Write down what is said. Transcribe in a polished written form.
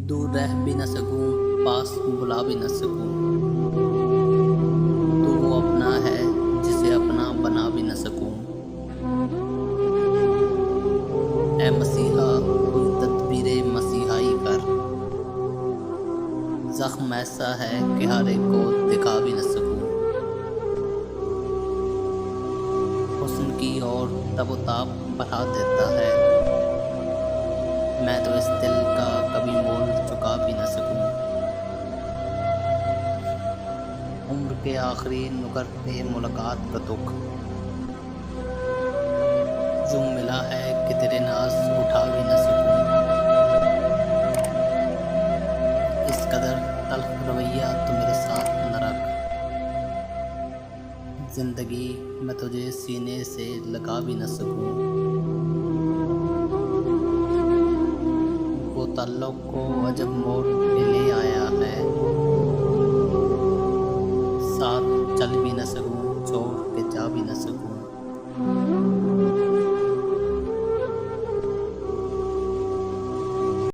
दूर रह भी न सकूं, पास बुला भी न सकूं, तो वो अपना है जिसे अपना बना भी न सकूं। ऐ मसीहा कोई तदबीरे मसीहाई कर, जख्म ऐसा है कि हर एक को दिखा भी न सकूं। हुस्न की ओर तब-ताब बढ़ा देता है, मैं तो इस दिल का कभी मोल चुका भी न सकूं। उम्र के आखिरी नुकड़ पे मुलाकात का दुख यूं मिला है कि तेरे नाज उठा भी न सकूं। इस कदर तल्ख रवैया तो मेरे साथ न रख, जिंदगी मैं तुझे सीने से लगा भी न सकूं। वो ताल्लुक़ को अजब मोड़ पे ले आया है, साथ चल भी न सकूं, छोड़ के जा भी न सकूं।